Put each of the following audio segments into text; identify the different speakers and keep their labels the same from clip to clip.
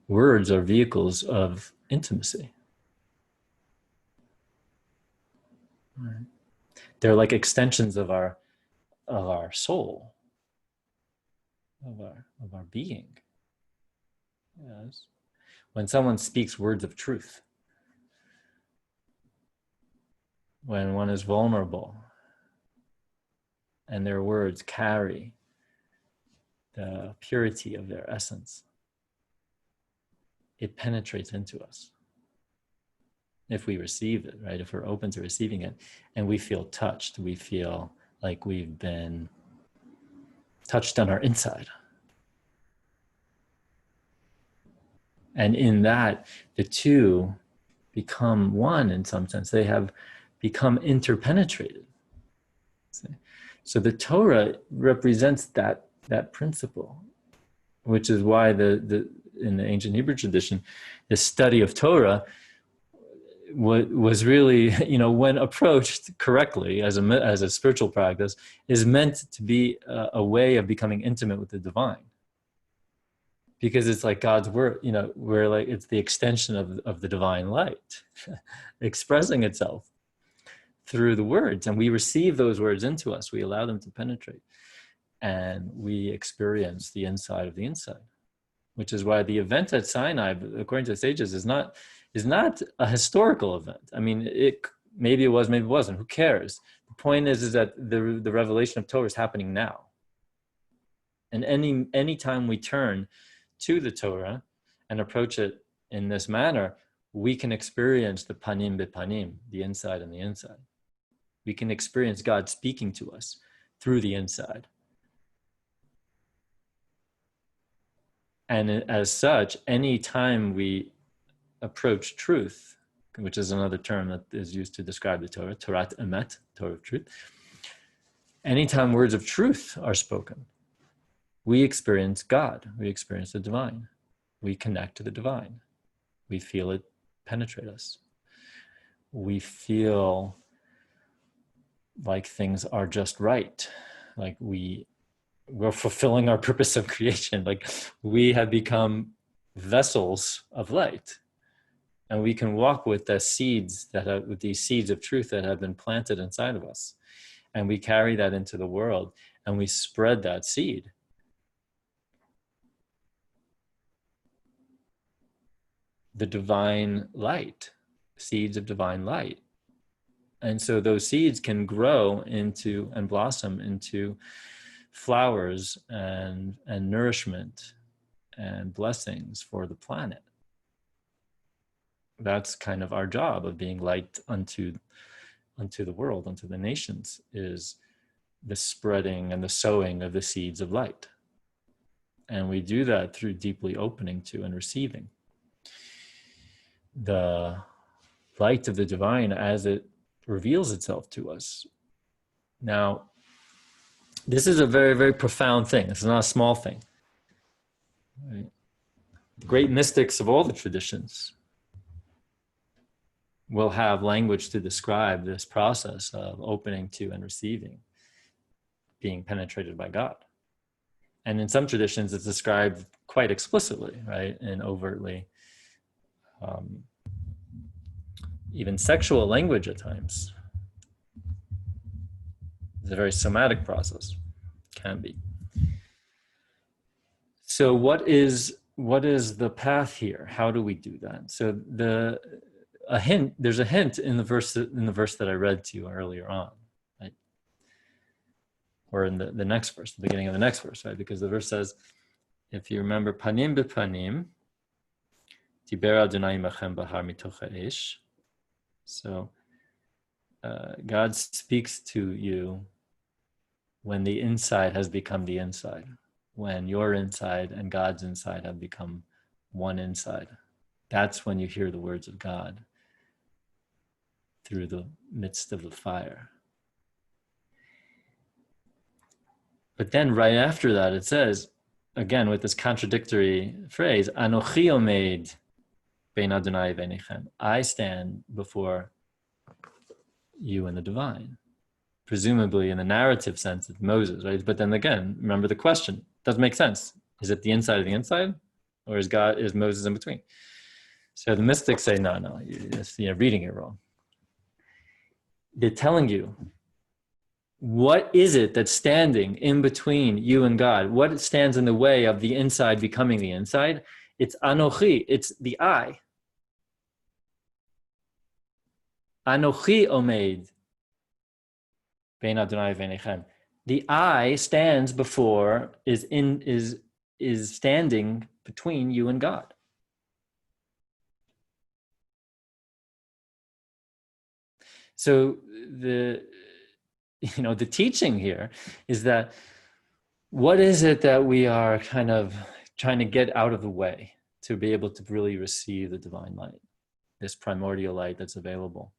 Speaker 1: words are vehicles of intimacy. Right. They're like extensions of our soul, of our being. Yes. When someone speaks words of truth, when one is vulnerable, and their words carry the purity of their essence, it penetrates into us. If we receive it, right? If we're open to receiving it, and we feel touched, we feel like we've been touched on our inside. And in that, the two become one in some sense. They have become interpenetrated. So the Torah represents that principle, which is why in the ancient Hebrew tradition, the study of Torah was really, when approached correctly as a spiritual practice, is meant to be a way of becoming intimate with the divine. Because it's like God's word, where like it's the extension of the divine light expressing itself through the words, and we receive those words into us. We allow them to penetrate, and we experience the inside of the inside, which is why the event at Sinai, according to the sages, is not a historical event. I mean, maybe it was, maybe it wasn't. Who cares? The point is that the revelation of Torah is happening now, and any time we turn to the Torah and approach it in this manner, we can experience the panim bepanim, the inside and the inside. We can experience God speaking to us through the inside. And as such, any time we approach truth, which is another term that is used to describe the Torah, Torat Emet, Torah of truth, anytime words of truth are spoken, we experience God, we experience the divine, we connect to the divine, we feel it penetrate us, we feel like things are just right, like we're fulfilling our purpose of creation, like we have become vessels of light, and we can walk with the seeds with these seeds of truth that have been planted inside of us, and we carry that into the world, and we spread that seed. The divine light, seeds of divine light. And so those seeds can grow into and blossom into flowers and nourishment and blessings for the planet. That's kind of our job of being light unto the world, unto the nations, is the spreading and the sowing of the seeds of light. And we do that through deeply opening to and receiving the light of the divine as it reveals itself to us. Now, this is a very, very profound thing. This is not a small thing. Right? The great mystics of all the traditions will have language to describe this process of opening to and receiving, being penetrated by God. And in some traditions, it's described quite explicitly, right? And overtly, even sexual language at times. It's a very somatic process, can be. So what is the path here? How do we do that? So there's a hint in the verse that I read to you earlier on, right? Or in the next verse, the beginning of the next verse, right? Because the verse says, if you remember, panim bepanim, diber Adonai imachem bahar mitoch ha'esh. So God speaks to you when the inside has become the inside, when your inside and God's inside have become one inside. That's when you hear the words of God through the midst of the fire. But then right after that, it says, again, with this contradictory phrase, Anochi omed bein Adonai v'nechem. I stand before you and the divine. Presumably in the narrative sense, it's Moses, right? But then again, remember the question. Doesn't make sense. Is it the inside of the inside? Or is Moses in between? So the mystics say, no, you're reading it wrong. They're telling you, what is it that's standing in between you and God? What stands in the way of the inside becoming the inside? It's Anochi, it's the I. Anochi omed bein Adonai v'nechem. The I stands before, is standing between you and God. So the teaching here is that what is it that we are kind of trying to get out of the way to be able to really receive the divine light, this primordial light that's available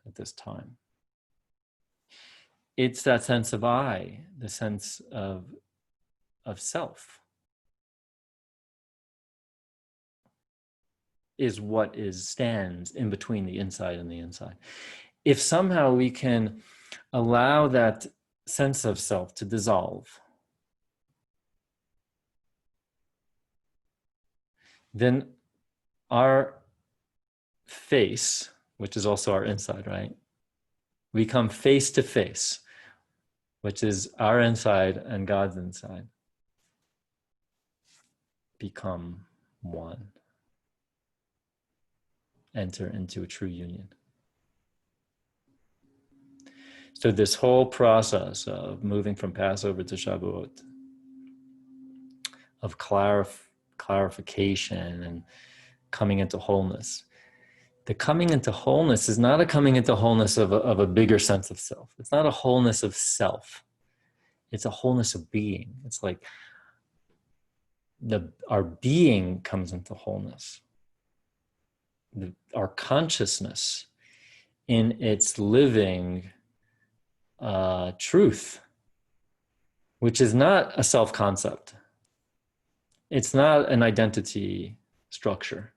Speaker 1: at this time? It's that sense of I, the sense of self, is what stands in between the inside and the inside. If somehow we can allow that sense of self to dissolve, then our face, which is also our inside, right? We come face to face, which is our inside and God's inside, become one. Enter into a true union. So this whole process of moving from Passover to Shavuot, of clarification and coming into wholeness. The coming into wholeness is not a coming into wholeness of a bigger sense of self. It's not a wholeness of self. It's a wholeness of being. It's like our being comes into wholeness. Our consciousness in its living truth, which is not a self-concept. It's not an identity structure.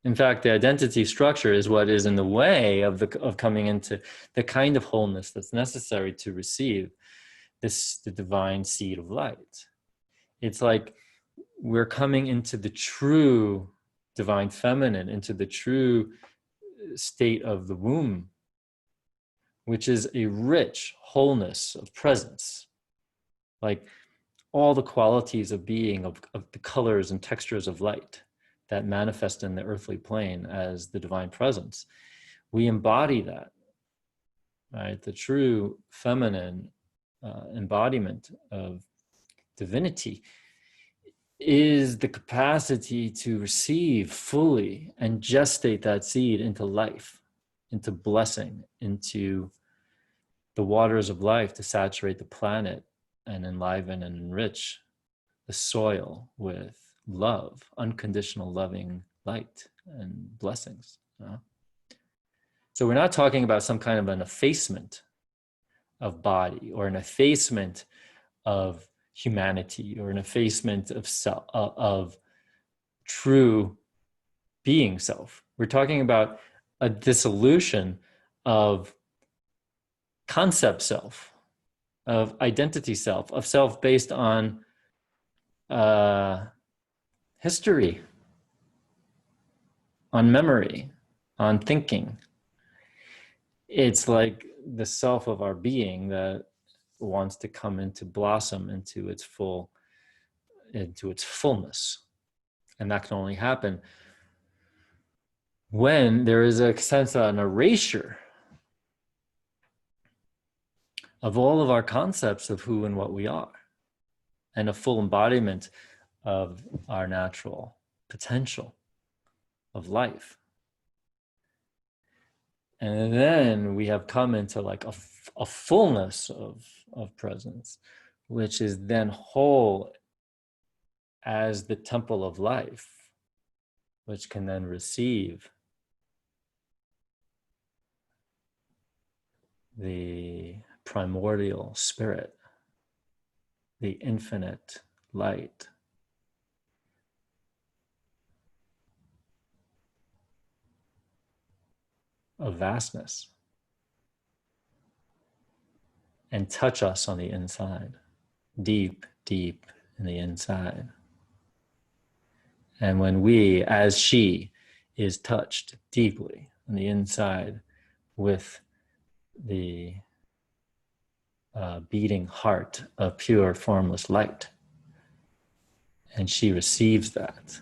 Speaker 1: In fact, the identity structure is what is in the way of coming into the kind of wholeness that's necessary to receive the divine seed of light. It's like we're coming into the true divine feminine, into the true state of the womb, which is a rich wholeness of presence, like all the qualities of being, of the colors and textures of light that manifest in the earthly plane as the divine presence. We embody that, right? The true feminine embodiment of divinity is the capacity to receive fully and gestate that seed into life, into blessing, into the waters of life, to saturate the planet and enliven and enrich the soil with love, unconditional loving light and blessings. So we're not talking about some kind of an effacement of body or an effacement of humanity or an effacement of self, of true being self. We're talking about a dissolution of concept self, of identity self, of self based on history, on memory, on thinking. It's like the self of our being that wants to come into blossom into its fullness. And that can only happen when there is a sense of an erasure of all of our concepts of who and what we are, and a full embodiment of our natural potential of life. And then we have come into like a fullness of presence, which is then whole as the temple of life, which can then receive the primordial spirit, the infinite light. Of vastness, and touch us on the inside, deep, deep in the inside. And when we, as she, is touched deeply on the inside with the beating heart of pure formless light, and she receives that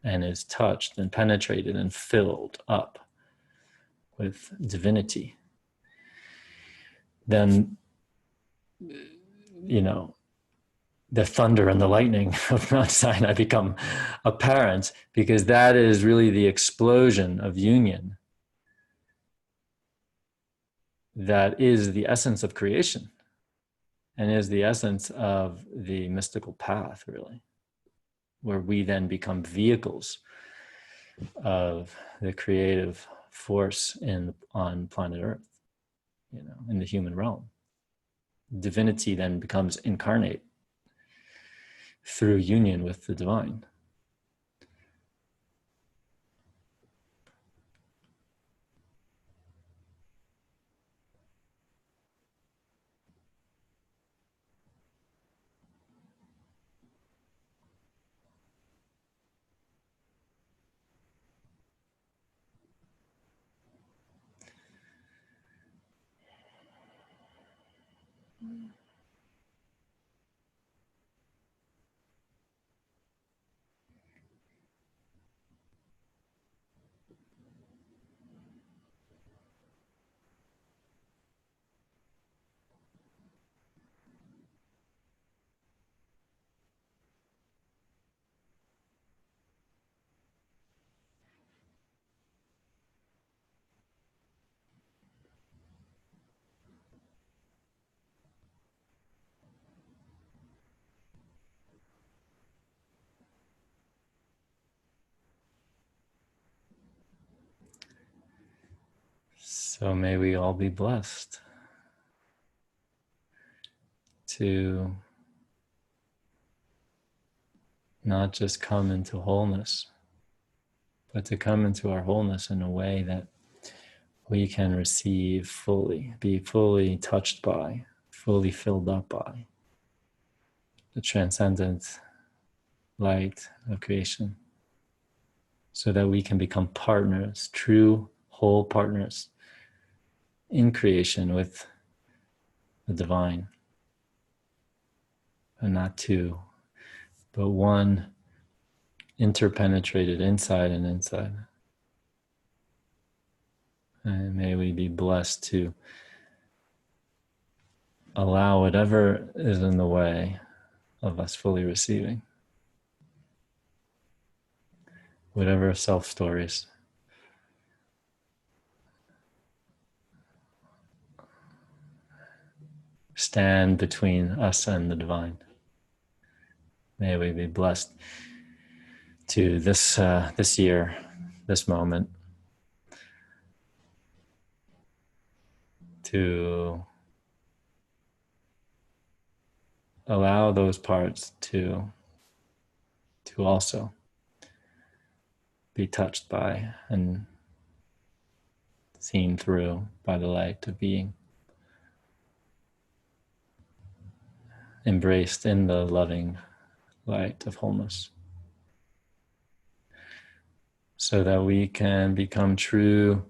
Speaker 1: and is touched and penetrated and filled up with divinity, then, you know, the thunder and the lightning of Mount Sinai become apparent, because that is really the explosion of union that is the essence of creation and is the essence of the mystical path, really, where we then become vehicles of the creative force on planet Earth, you know, in the human realm. Divinity then becomes incarnate through union with the divine. So may we all be blessed to not just come into wholeness, but to come into our wholeness in a way that we can receive fully, be fully touched by, fully filled up by the transcendent light of creation, so that we can become partners, true whole partners in creation with the divine. And not two, but one, interpenetrated inside and inside. And may we be blessed to allow whatever is in the way of us fully receiving, whatever self-stories stand between us and the divine. May we be blessed to this year, this moment, to allow those parts to also be touched by and seen through by the light of being, embraced in the loving light of wholeness, so that we can become true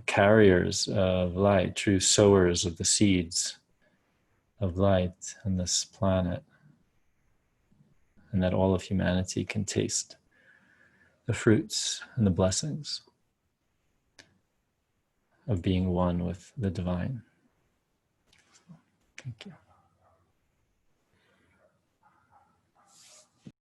Speaker 1: carriers of light, true sowers of the seeds of light on this planet, and that all of humanity can taste the fruits and the blessings of being one with the divine. Thank you.